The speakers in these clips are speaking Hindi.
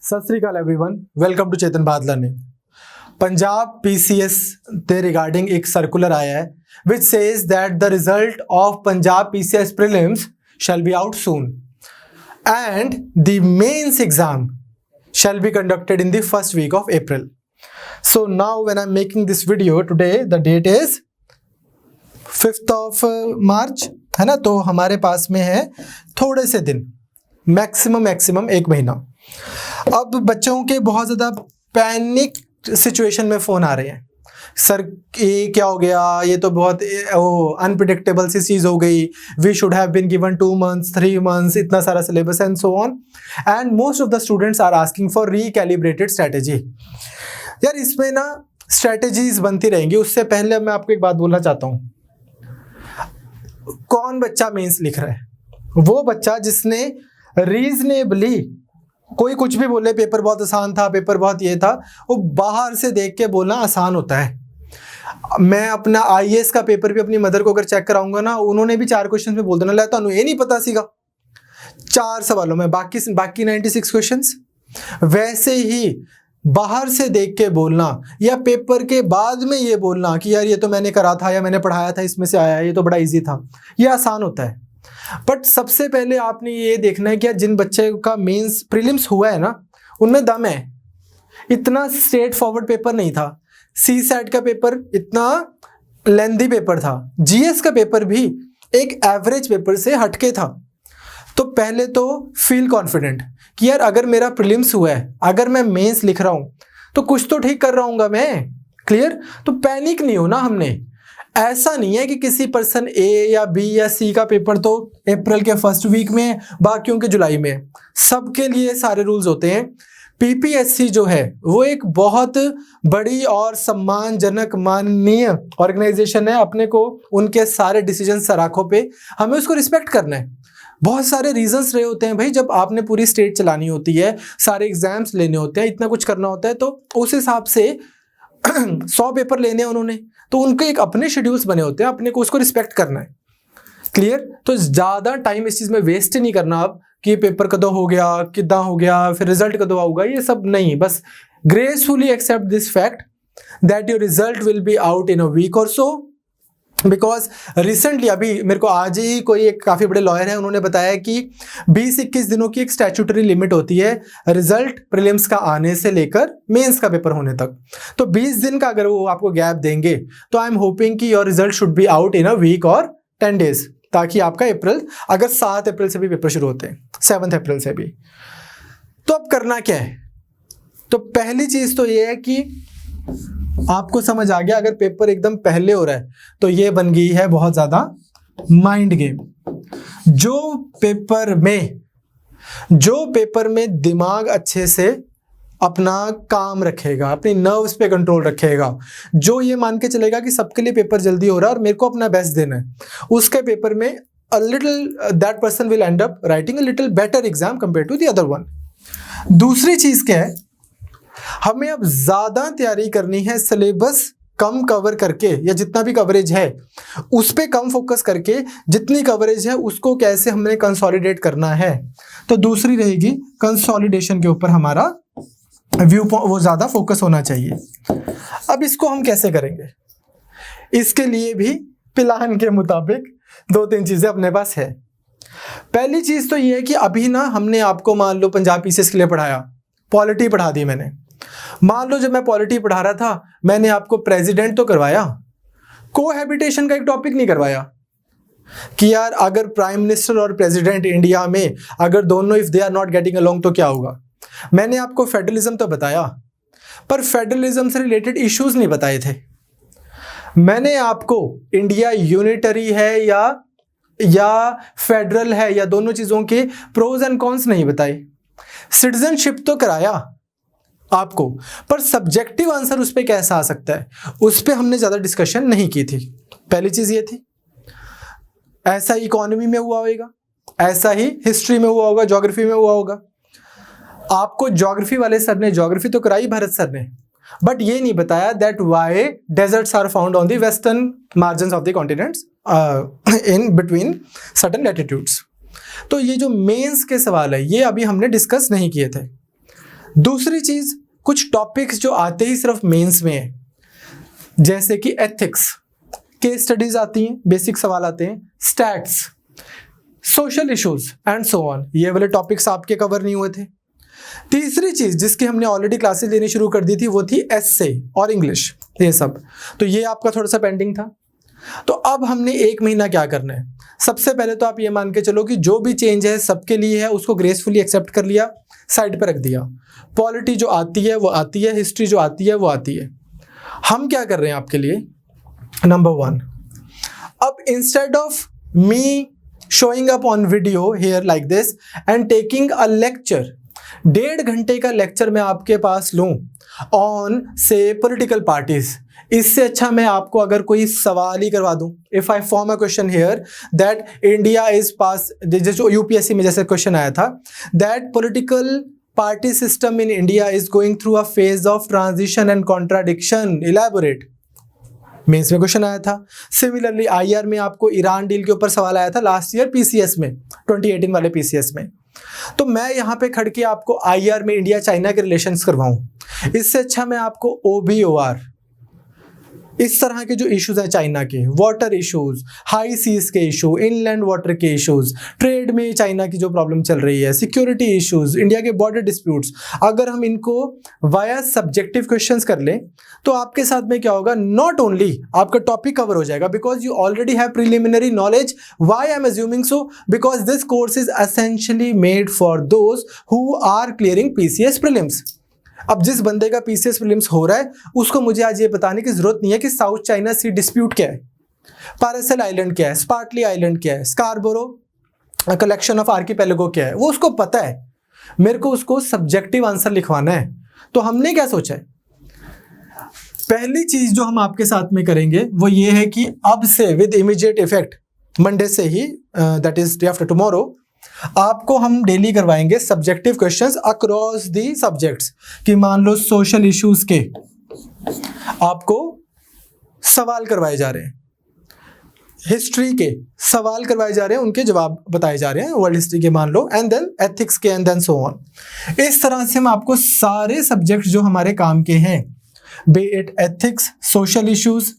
सत Sri Akal everyone, welcome to Chetan Bharat learning. Punjab P C S ਦੇ रिगार्डिंग एक सर्कुलर आया है which says that the result of Punjab PCS prelims shall be out soon and the mains exam shall be conducted in the first week of April. So now when I'm making this video today, the date is 5th of March, है ना। तो हमारे पास में है थोड़े से दिन, मैक्सिमम एक महीना। अब बच्चों के बहुत ज़्यादा पैनिक सिचुएशन में फ़ोन आ रहे हैं, सर ये क्या हो गया, ये तो बहुत अनप्रिडिक्टेबल सी चीज़ हो गई, we should have been given 2 months 3 months, इतना सारा syllabus and so on, and most of the students are asking for recalibrated strategy. यार इसमें ना स्ट्रैटेजीज बनती रहेंगी। उससे पहले मैं आपको एक बात बोलना चाहता हूँ, कौन बच्चा मेंस लिख रहा है? वो बच्चा जिसने रीजनेबली, कोई कुछ भी बोले पेपर बहुत आसान था, पेपर बहुत ये था, वो बाहर से देख के बोलना आसान होता है। मैं अपना आईएएस का पेपर भी अपनी मदर को अगर चेक कराऊंगा ना, उन्होंने भी 4 क्वेश्चन में बोल देना, ला तो ये नहीं पता सीगा 4 सवालों में, बाकी 96 क्वेश्चंस। वैसे ही बाहर से देख के बोलना या पेपर के बाद में ये बोलना कि यार ये तो मैंने करा था या मैंने पढ़ाया था, इसमें से आया, ये तो बड़ा इजी था, ये आसान होता है। बट सबसे पहले आपने ये देखना है कि जिन बच्चे का मेंस प्रीलिम्स हुआ है ना, उनमें दम है। इतना स्ट्रेट फॉरवर्ड पेपर नहीं था। सी सेट का पेपर इतना लेंथी पेपर था, जीएस का पेपर भी एक एवरेज पेपर से हटके था। तो पहले तो फील कॉन्फिडेंट कि यार अगर मेरा प्रीलिम्स हुआ है, अगर मैं मेंस लिख रहा हूं तो कुछ तो ठीक कर रहा हूँगा मैं। क्लियर? तो पैनिक नहीं होना हमने। ऐसा नहीं है कि किसी पर्सन ए या बी या सी का पेपर तो अप्रैल के फर्स्ट वीक में, बाकियों के जुलाई में। सबके लिए सारे रूल्स होते हैं। पीपीएससी जो है वो एक बहुत बड़ी और सम्मानजनक माननीय ऑर्गेनाइजेशन है। अपने को उनके सारे डिसीजन सर आंखों पे, हमें उसको रिस्पेक्ट करना है। बहुत सारे रीजंस रहे होते हैं भाई, जब आपने पूरी स्टेट चलानी होती है, सारे एग्जाम्स लेने होते हैं, इतना कुछ करना होता है, तो उस हिसाब से 100 पेपर लेने हैं उन्होंने, तो उनके एक अपने शेड्यूल्स बने होते हैं, अपने को उसको रिस्पेक्ट करना है। क्लियर? तो ज़्यादा टाइम इस चीज़ में वेस्ट नहीं करना अब कि पेपर कदों हो गया, कितना हो गया, फिर रिजल्ट कदों आऊगा, ये सब नहीं। बस gracefully accept this fact that your result will be out in a week or so. Because recently अभी मेरे को आज ही कोई एक काफ़ी बड़े लॉयर है, उन्होंने बताया कि 20-21 दिनों की एक स्टैट्यूटरी लिमिट होती है रिजल्ट प्रीलिम्स का आने से लेकर मेंस का पेपर होने तक। तो 20 दिन का अगर वो आपको गैप देंगे तो आई एम होपिंग कि your result should be out in a week or 10 days, ताकि आपका अप्रैल, अगर 7 अप्रैल से भी पेपर शुरू होते हैं, 7 अप्रैल से भी। तो अब करना क्या है? तो पहली चीज़ तो ये है कि आपको समझ आ गया, अगर पेपर एकदम पहले हो रहा है तो ये बन गई है बहुत ज़्यादा माइंड गेम। जो पेपर में दिमाग अच्छे से अपना काम रखेगा, अपनी नर्व्स पे कंट्रोल रखेगा, जो ये मान के चलेगा कि सबके लिए पेपर जल्दी हो रहा है और मेरे को अपना बेस्ट देना है, उसके पेपर में that person will end up writing a little better exam compared to the other one. दूसरी चीज़ क्या है? हमें अब ज़्यादा तैयारी करनी है, सिलेबस कम कवर करके, या जितना भी कवरेज है उस पे कम फोकस करके, जितनी कवरेज है उसको कैसे हमने कंसोलिडेट करना है। तो दूसरी रहेगी कंसोलिडेशन के ऊपर हमारा व्यू वो ज़्यादा फोकस होना चाहिए। अब इसको हम कैसे करेंगे? इसके लिए भी प्लान के मुताबिक 2-3 चीज़ें अपने पास है। पहली चीज़ तो ये है कि अभी ना हमने आपको, मान लो पंजाब पीसीएस के लिए पढ़ाया, पॉलिटी पढ़ा दी मैंने। मान लो जब मैं पॉलिटी पढ़ा रहा था, मैंने आपको प्रेसिडेंट तो करवाया, कोहैबिटेशन का एक टॉपिक नहीं करवाया कि यार अगर प्राइम मिनिस्टर और प्रेसिडेंट इंडिया में अगर दोनों if they are not getting along तो क्या होगा। मैंने आपको फेडरलिज्म तो बताया, पर फेडरलिज्म से रिलेटेड इश्यूज नहीं बताए थे। मैंने आपको इंडिया यूनिटरी है या फेडरल है, या दोनों चीज़ों के प्रोज एंड कॉन्स नहीं बताए। सिटीजनशिप तो कराया आपको, पर सब्जेक्टिव आंसर उस पर कैसा आ सकता है, उस पर हमने ज़्यादा डिस्कशन नहीं की थी। पहली चीज़ ये थी। ऐसा ही इकोनॉमी में हुआ होगा, ऐसा ही हिस्ट्री में हुआ होगा, ज्योग्राफी में हुआ होगा। आपको ज्योग्राफी वाले सर ने ज्योग्राफी तो कराई, भारत सर ने, बट ये नहीं बताया that why deserts are found on the western margins of the continents in between certain latitudes. तो ये जो मेंस के सवाल है ये अभी हमने डिस्कस नहीं किए थे। दूसरी चीज, कुछ टॉपिक्स जो आते ही सिर्फ मेंस में है, जैसे कि एथिक्स, केस स्टडीज आती हैं, बेसिक सवाल आते हैं, stats, social issues and so on, ये वाले टॉपिक्स आपके कवर नहीं हुए थे। तीसरी चीज जिसकी हमने ऑलरेडी क्लासेस लेनी शुरू कर दी थी वो थी एस्से और इंग्लिश, ये सब, तो ये आपका थोड़ा सा पेंडिंग था। तो अब हमने 1 महीना क्या करना है, सबसे पहले तो आप ये मान के चलो कि जो भी चेंज है सबके लिए है, उसको ग्रेसफुली एक्सेप्ट कर लिया, साइड पर रख दिया। पॉलिटी जो आती है वो आती है, हिस्ट्री जो आती है वो आती है। हम क्या कर रहे हैं आपके लिए, नंबर 1, अब instead of me showing up on video here like this and taking a lecture, 1.5 घंटे का लेक्चर मैं आपके पास लूं ऑन से पॉलिटिकल पार्टीज, इससे अच्छा मैं आपको अगर कोई सवाल ही करवा दूं, if I form a question here that India is pass, जो यूपीएससी में जैसे क्वेश्चन आया था, that political party system in India is going through a phase of transition and contradiction, elaborate, mains में क्वेश्चन आया था। सिमिलरली आईआर में आपको ईरान डील के ऊपर सवाल आया था लास्ट ईयर पीसीएस में, 2018 वाले पीसीएस में। तो मैं यहाँ पे खड़ के आपको आईआर में इंडिया चाइना के रिलेशंस करवाऊं, इससे अच्छा मैं आपको ओबीओआर, इस तरह के जो इश्यूज हैं चाइना के, वाटर इश्यूज, हाई सीज के इशू, इनलैंड वाटर के इश्यूज, ट्रेड में चाइना की जो प्रॉब्लम चल रही है, सिक्योरिटी इश्यूज, इंडिया के बॉर्डर डिस्प्यूट्स, अगर हम इनको वाया सब्जेक्टिव क्वेश्चंस कर लें तो आपके साथ में क्या होगा, नॉट ओनली आपका टॉपिक कवर हो जाएगा because you already have preliminary knowledge. Why I am assuming so, because this course is essentially made for those who are clearing P C S prelims. अब जिस बंदे का पीसीएस प्रीलिम्स हो रहा है उसको मुझे आज ये बताने की जरूरत नहीं है कि साउथ चाइना सी डिस्प्यूट क्या है, पैरासेल आइलैंड क्या है, स्पार्टली आइलैंड क्या है, स्कारबोरो कलेक्शन ऑफ आर्किपेलागो क्या है, वो उसको पता है। मेरे को उसको सब्जेक्टिव आंसर लिखवाना है। तो हमने क्या सोचा है, पहली चीज जो हम आपके साथ में करेंगे वो ये है कि अब से विद इमीडिएट इफेक्ट मंडे से ही, that is day after tomorrow, आपको हम डेली करवाएंगे subjective questions across the subjects. कि मान लो सोशल इश्यूज के आपको सवाल करवाए जा रहे हैं, हिस्ट्री के सवाल करवाए जा रहे हैं, उनके जवाब बताए जा रहे हैं, वर्ल्ड हिस्ट्री के मान लो, एंड देन एथिक्स के, एंड देन सो ऑन। इस तरह से हम आपको सारे सब्जेक्ट्स जो हमारे काम के हैं, बे इट एथिक्स, सोशल इश्यूज,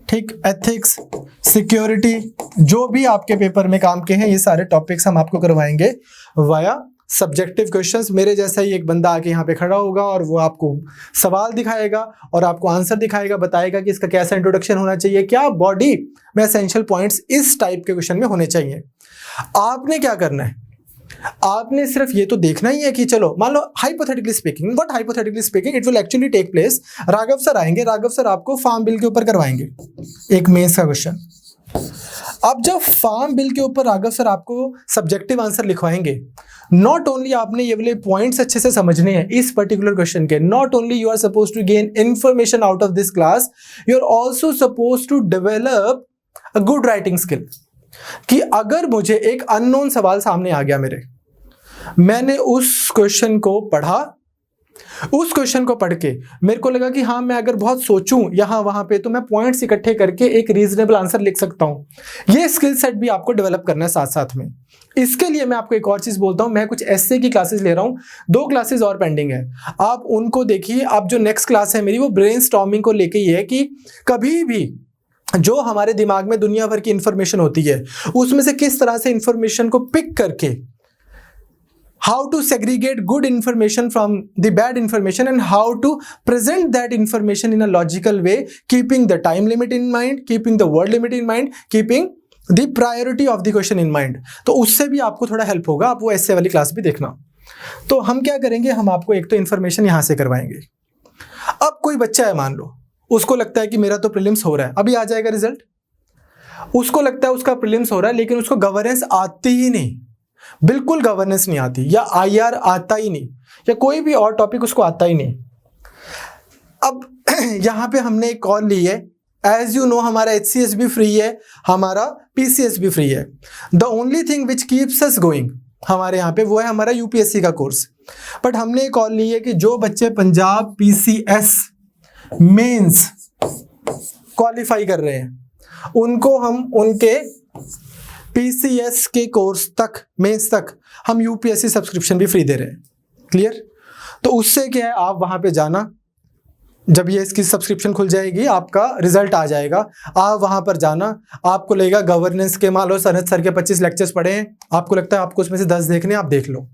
ठीक, एथिक्स, सिक्योरिटी, जो भी आपके पेपर में काम के हैं, ये सारे टॉपिक्स हम आपको करवाएंगे वाया सब्जेक्टिव क्वेश्चंस। मेरे जैसा ही एक बंदा आके यहाँ पे खड़ा होगा और वो आपको सवाल दिखाएगा और आपको आंसर दिखाएगा, बताएगा कि इसका कैसा इंट्रोडक्शन होना चाहिए, क्या बॉडी में एसेंशियल पॉइंट्स इस टाइप के क्वेश्चन में होने चाहिए। आपने क्या करना है, आपने सिर्फ ये तो देखना ही है कि चलो मान लो hypothetically speaking, what hypothetically speaking, it will actually take place. Raghav sir आएंगे, राघव सर आपको फार्म बिल के ऊपर करवाएंगे एक मेंस का क्वेश्चन। अब जब फार्म बिल के ऊपर राघव सर आपको सब्जेक्टिव आंसर लिखवाएंगे, नॉट ओनली आपने ये वाले पॉइंट्स अच्छे से समझने हैं इस पर्टिकुलर क्वेश्चन के, not only you are suppose to gain information out of this class, you are also suppose to develop a good writing skill. कि अगर मुझे एक अननोन सवाल सामने आ गया मेरे, मैंने उस क्वेश्चन को पढ़ा, उस क्वेश्चन को पढ़ के मेरे को लगा कि हाँ मैं अगर बहुत सोचूं यहाँ वहां पे तो मैं पॉइंट्स इकट्ठे करके एक रीजनेबल आंसर लिख सकता हूं। ये स्किल सेट भी आपको डेवलप करना है साथ साथ में। इसके लिए मैं आपको एक और चीज बोलता हूं, मैं कुछ एसए की क्लासेस ले रहा हूं, 2 क्लासेस और पेंडिंग है, आप उनको देखिए। आप जो नेक्स्ट क्लास है मेरी वो ब्रेनस्टॉर्मिंग को लेके ही है कि कभी भी जो हमारे दिमाग में दुनिया भर की इंफॉर्मेशन होती है उसमें से किस तरह से इंफॉर्मेशन को पिक करके, how to segregate good information from the bad information and how to present that information in a logical way, keeping the time limit in mind, keeping the word limit in mind, keeping the priority of the question in mind. तो उससे भी आपको थोड़ा हेल्प होगा, आप वो ऐसे वाली क्लास भी देखना। तो हम क्या करेंगे, हम आपको एक तो इंफॉर्मेशन यहां से करवाएंगे। अब कोई बच्चा है मान लो, उसको लगता है कि मेरा तो प्रीलिम्स हो रहा है, अभी आ जाएगा रिजल्ट, उसको लगता है उसका प्रीलिम्स हो रहा है लेकिन उसको गवर्नेंस आती ही नहीं, बिल्कुल गवर्नेंस नहीं आती, या आईआर आता ही नहीं, या कोई भी और टॉपिक उसको आता ही नहीं। अब यहां पे हमने एक कॉल ली है, एज यू नो हमारा HCS भी फ्री है, हमारा PCS भी फ्री है। The only thing which keeps us going हमारे यहाँ पे वो है हमारा UPSC का कोर्स। बट हमने एक कॉल ली है कि जो बच्चे पंजाब PCS मेंस क्वालिफाई कर रहे हैं उनको हम उनके PCS के कोर्स तक, मेंस तक हम UPSC सब्सक्रिप्शन भी फ्री दे रहे हैं। क्लियर? तो उससे क्या है, आप वहाँ पे जाना, जब ये इसकी सब्सक्रिप्शन खुल जाएगी आपका रिजल्ट आ जाएगा, आप वहाँ पर जाना, आपको लगेगा गवर्नेंस के मान लो सनत सर के 25 लेक्चर्स पढ़े हैं, आपको लगता है आपको उसमें से 10 देखने, आप देख लो।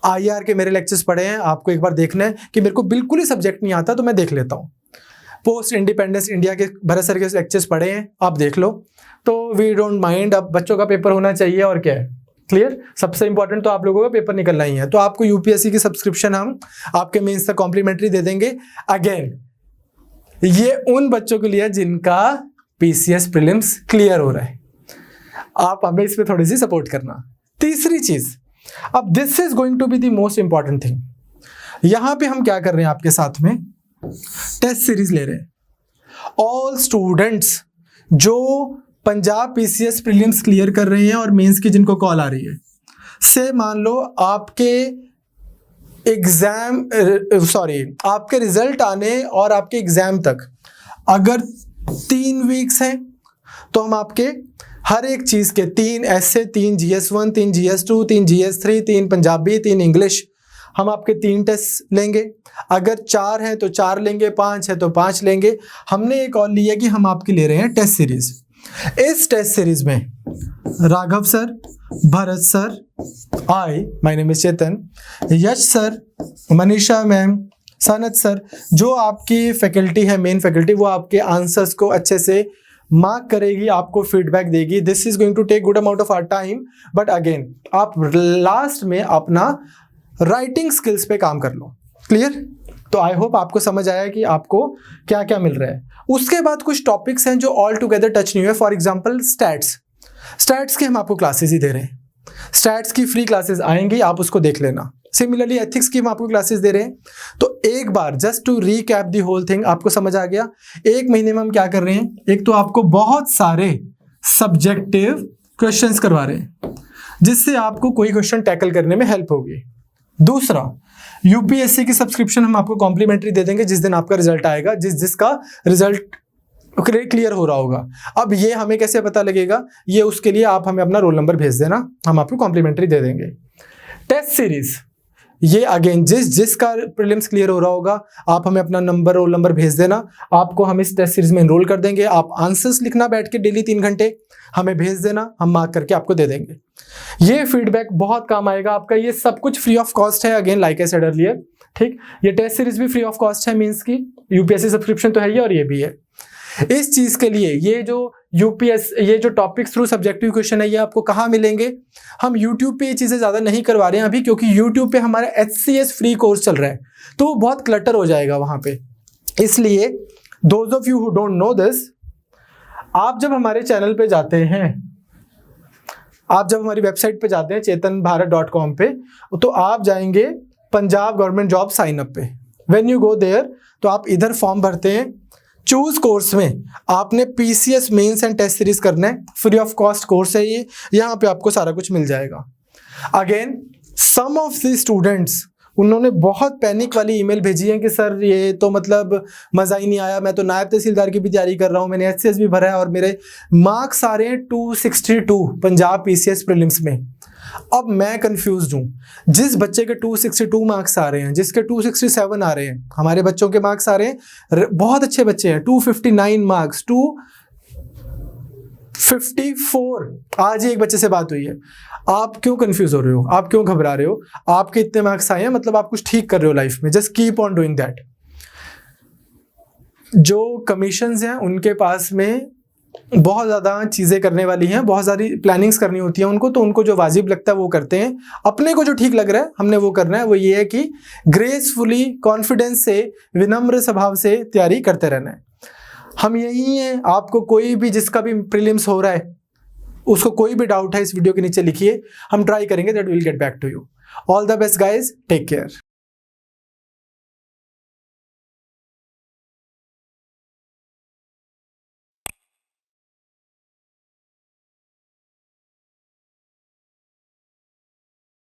IR के मेरे लेक्चर्स पढ़े हैं, आपको एक बार देखना है कि मेरे को बिल्कुल ही सब्जेक्ट नहीं आता तो मैं देख लेता हूँ। पोस्ट इंडिपेंडेंस इंडिया के भरत सर के लेक्चर्स पढ़े हैं, आप देख लो। तो वी डोंट माइंड, अब बच्चों का पेपर होना चाहिए और क्या है, क्लियर। सबसे इंपॉर्टेंट तो आप लोगों का पेपर निकलना ही है। तो आपको यूपीएससी की सब्सक्रिप्शन हम आपके मेंस तक कॉम्प्लीमेंट्री दे देंगे। अगेन ये उन बच्चों के लिए जिनका पीसीएस प्रीलिम्स क्लियर हो रहा है, आप हमें इस पे थोड़ी सी सपोर्ट करना। तीसरी चीज, अब this is going to be the most important thing, यहां पे हम क्या कर रहे हैं, आपके साथ में टेस्ट सीरीज ले रहे हैं। ऑल स्टूडेंट्स जो पंजाब पीसीएस प्रीलिम्स क्लियर कर रहे हैं और मेंस की जिनको कॉल आ रही है, से मान लो आपके एग्जाम आपके रिजल्ट आने और आपके एग्जाम तक अगर 3 वीक्स हैं, तो हम आपके हर एक चीज के 3 ऐसे, 3 GS1, 3 GS2, 3 GS3, 3 Punjabi, 3 English, हम आपके 3 टेस्ट लेंगे। अगर 4 हैं तो 4 लेंगे, 5 है तो 5 लेंगे। हमने एक और लिया कि हम आपके ले रहे हैं टेस्ट सीरीज। इस टेस्ट सीरीज में Raghav sir, Bharat sir, my name is Chetan, Yash sir, Manisha ma'am, Sanat sir, जो आपकी फैकल्टी है, मेन फैकल्टी, वो आपके आंसर्स को अच्छे से मार्क करेगी, आपको फीडबैक देगी। This is going to take good amount of our time, but again आप लास्ट में अपना राइटिंग स्किल्स पे काम कर लो। क्लियर। तो आई होप आपको समझ आया कि आपको क्या क्या मिल रहा है। उसके बाद कुछ टॉपिक्स हैं जो ऑल टुगेदर टच नहीं हुए। फॉर एग्जांपल स्टैट्स की हम आपको क्लासेस ही दे रहे हैं, स्टैट्स की फ्री क्लासेस आएंगी, आप उसको देख लेना। सिमिलरली एथिक्स की हम आपको क्लासेस दे रहे हैं। तो एक बार just to recap the whole thing, आपको समझ आ गया। 1 महीने में हम क्या कर रहे हैं, एक तो आपको बहुत सारे सब्जेक्टिव क्वेश्चंस करवा रहे हैं जिससे आपको कोई क्वेश्चन टैकल करने में हेल्प होगी। दूसरा, यूपीएससी की सब्सक्रिप्शन हम आपको कॉम्प्लीमेंट्री दे देंगे जिस दिन आपका रिजल्ट आएगा, जिसका रिजल्ट क्लियर हो रहा होगा। अब ये हमें कैसे पता लगेगा, ये उसके लिए आप हमें अपना रोल नंबर भेज देना, हम आपको कॉम्प्लीमेंट्री दे देंगे। टेस्ट सीरीज, ये अगेन जिसका प्रीलिम्स क्लियर हो रहा होगा, आप हमें अपना नंबर, रोल नंबर भेज देना, आपको हम इस टेस्ट सीरीज में एनरोल कर देंगे। आप आंसर्स लिखना बैठ के डेली 3 घंटे, हमें भेज देना, हम मार्क करके आपको दे देंगे। ये फीडबैक बहुत काम आएगा आपका। ये सब कुछ फ्री ऑफ कॉस्ट है, again like I said earlier, ठीक। ये टेस्ट सीरीज भी फ्री ऑफ कॉस्ट है, मींस की यूपीएससी सब्सक्रिप्शन तो है ही और ये भी है। इस चीज के लिए ये जो टॉपिक्स थ्रू सब्जेक्टिव क्वेश्चन है, ये आपको कहाँ मिलेंगे। हम यूट्यूब पे ये चीजें ज्यादा नहीं करवा रहे हैं अभी, क्योंकि यूट्यूब पे हमारा HCS फ्री कोर्स चल रहा है, तो वो बहुत क्लटर हो जाएगा वहां पे। इसलिए those of you who don't know this, आप जब हमारे चैनल पे जाते हैं, आप जब हमारी वेबसाइट पे जाते हैं chetanbharat.com पे, तो आप जाएंगे Punjab government job sign up पे। व्हेन यू गो देयर, तो आप इधर फॉर्म भरते हैं, चूज कोर्स में आपने P C S mains and test series करना है, फ्री ऑफ कॉस्ट कोर्स है ये, यहाँ पे आपको सारा कुछ मिल जाएगा। Again some of the students, उन्होंने बहुत पैनिक वाली ईमेल भेजी है कि सर ये तो मतलब मज़ा ही नहीं आया, मैं तो नायब तहसीलदार की भी तैयारी कर रहा हूँ, मैंने HCS भी भरा है और मेरे मार्क्स आ रहे हैं 262 पंजाब पीसीएस प्रीलिम्स में। अब मैं कंफ्यूज हूँ, जिस बच्चे के 262 मार्क्स आ रहे हैं, जिसके 267 आ रहे हैं, हमारे बच्चों के मार्क्स आ रहे हैं, बहुत अच्छे बच्चे हैं, 259 मार्क्स, 254। आज ही एक बच्चे से बात हुई है। आप क्यों कंफ्यूज हो रहे हो, आप क्यों घबरा रहे हो, आपके इतने मार्क्स आए हैं मतलब आप कुछ ठीक कर रहे हो लाइफ में, just keep on doing that. जो कमीशंस हैं उनके पास में बहुत ज़्यादा चीज़ें करने वाली हैं, बहुत सारी प्लानिंग्स करनी होती हैं उनको, तो उनको जो वाजिब लगता है वो करते हैं, अपने को जो ठीक लग रहा है हमने वो करना है। वो ये है कि ग्रेसफुली, कॉन्फिडेंस से, विनम्र स्वभाव से तैयारी करते रहना है। हम यही हैं, आपको कोई भी जिसका भी प्रीलिम्स हो रहा है, उसको कोई भी डाउट है इस वीडियो के नीचे लिखिए, हम ट्राई करेंगे that will get back to you. All the best guys, take care.